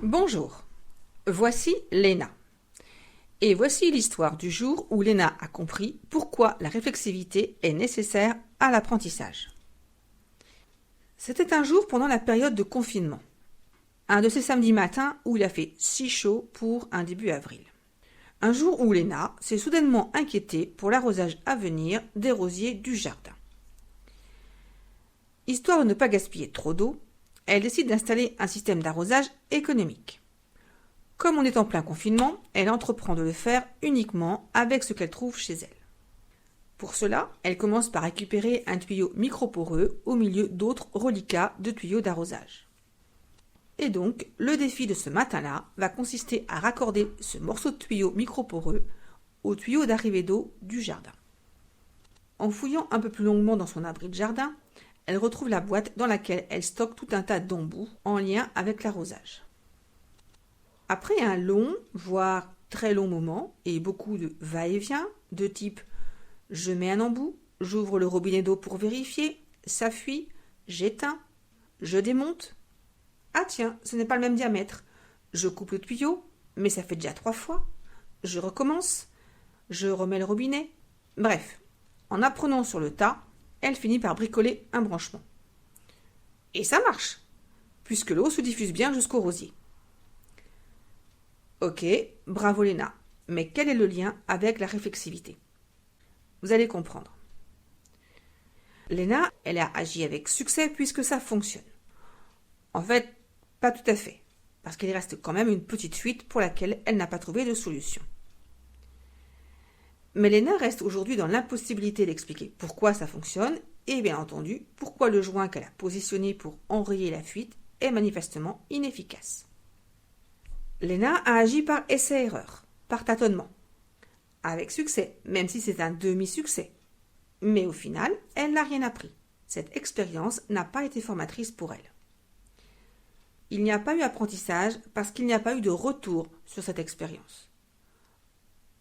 Bonjour, voici Léna. Et voici l'histoire du jour où Léna a compris pourquoi la réflexivité est nécessaire à l'apprentissage. C'était un jour pendant la période de confinement. Un de ces samedis matins où il a fait si chaud pour un début avril. Un jour où Léna s'est soudainement inquiétée pour l'arrosage à venir des rosiers du jardin. Histoire de ne pas gaspiller trop d'eau, elle décide d'installer un système d'arrosage économique. Comme on est en plein confinement, elle entreprend de le faire uniquement avec ce qu'elle trouve chez elle. Pour cela, elle commence par récupérer un tuyau microporeux au milieu d'autres reliquats de tuyaux d'arrosage. Et donc, le défi de ce matin-là va consister à raccorder ce morceau de tuyau microporeux au tuyau d'arrivée d'eau du jardin. En fouillant un peu plus longuement dans son abri de jardin, elle retrouve la boîte dans laquelle elle stocke tout un tas d'embouts en lien avec l'arrosage. Après un long, voire très long moment et beaucoup de va-et-vient de type « je mets un embout, j'ouvre le robinet d'eau pour vérifier, ça fuit, j'éteins, je démonte, ah tiens, ce n'est pas le même diamètre, je coupe le tuyau, mais ça fait déjà 3 fois, je recommence, je remets le robinet ». Bref, en apprenant sur le tas, elle finit par bricoler un branchement. Et ça marche, puisque l'eau se diffuse bien jusqu'au rosier. Ok, bravo Léna, mais quel est le lien avec la réflexivité? Vous allez comprendre. Léna, elle a agi avec succès puisque ça fonctionne. En fait, pas tout à fait, parce qu'il reste quand même une petite fuite pour laquelle elle n'a pas trouvé de solution. Mais Léna reste aujourd'hui dans l'impossibilité d'expliquer pourquoi ça fonctionne et bien entendu pourquoi le joint qu'elle a positionné pour enrayer la fuite est manifestement inefficace. Léna a agi par essai-erreur, par tâtonnement. Avec succès, même si c'est un demi-succès. Mais au final, elle n'a rien appris. Cette expérience n'a pas été formatrice pour elle. Il n'y a pas eu apprentissage parce qu'il n'y a pas eu de retour sur cette expérience.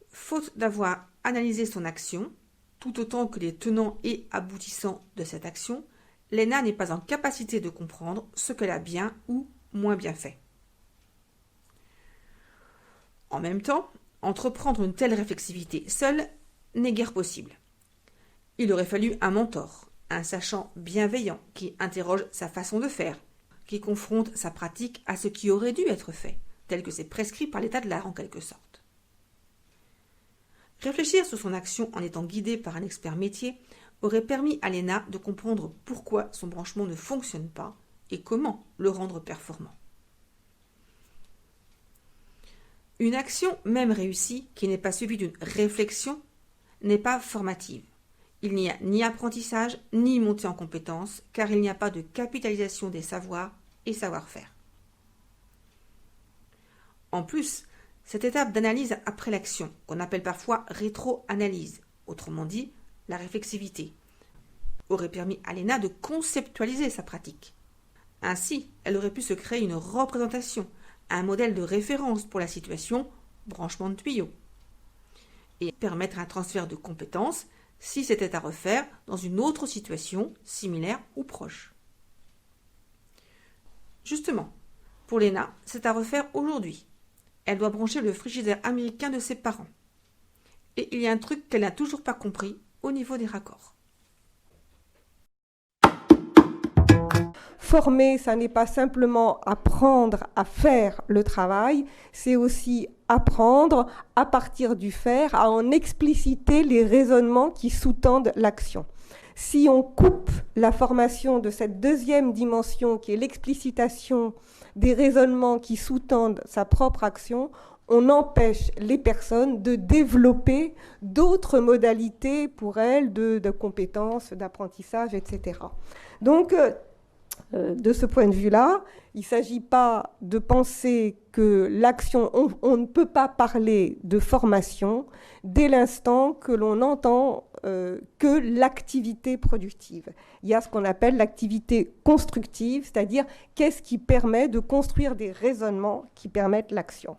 Faute d'avoir analysé son action, tout autant que les tenants et aboutissants de cette action, Léna n'est pas en capacité de comprendre ce qu'elle a bien ou moins bien fait. En même temps, entreprendre une telle réflexivité seule n'est guère possible. Il aurait fallu un mentor, un sachant bienveillant qui interroge sa façon de faire, qui confronte sa pratique à ce qui aurait dû être fait, tel que c'est prescrit par l'état de l'art en quelque sorte. Réfléchir sur son action en étant guidé par un expert métier aurait permis à Léna de comprendre pourquoi son branchement ne fonctionne pas et comment le rendre performant. Une action, même réussie, qui n'est pas suivie d'une réflexion, n'est pas formative. Il n'y a ni apprentissage, ni montée en compétences, car il n'y a pas de capitalisation des savoirs et savoir-faire. En plus, cette étape d'analyse après l'action, qu'on appelle parfois rétro-analyse, autrement dit, la réflexivité, aurait permis à Léna de conceptualiser sa pratique. Ainsi, elle aurait pu se créer une représentation, un modèle de référence pour la situation branchement de tuyau et permettre un transfert de compétences si c'était à refaire dans une autre situation similaire ou proche. Justement, pour Léna, c'est à refaire aujourd'hui. Elle doit brancher le frigidaire américain de ses parents. Et il y a un truc qu'elle n'a toujours pas compris au niveau des raccords. Former, ça n'est pas simplement apprendre à faire le travail, c'est aussi apprendre à partir du faire, à en expliciter les raisonnements qui sous-tendent l'action. Si on coupe la formation de cette deuxième dimension qui est l'explicitation des raisonnements qui sous-tendent sa propre action, on empêche les personnes de développer d'autres modalités pour elles de compétences, d'apprentissage, etc. Donc, de ce point de vue-là, il ne s'agit pas de penser que l'action, on ne peut pas parler de formation dès l'instant que l'on entend que l'activité productive. Il y a ce qu'on appelle l'activité constructive, c'est-à-dire qu'est-ce qui permet de construire des raisonnements qui permettent l'action.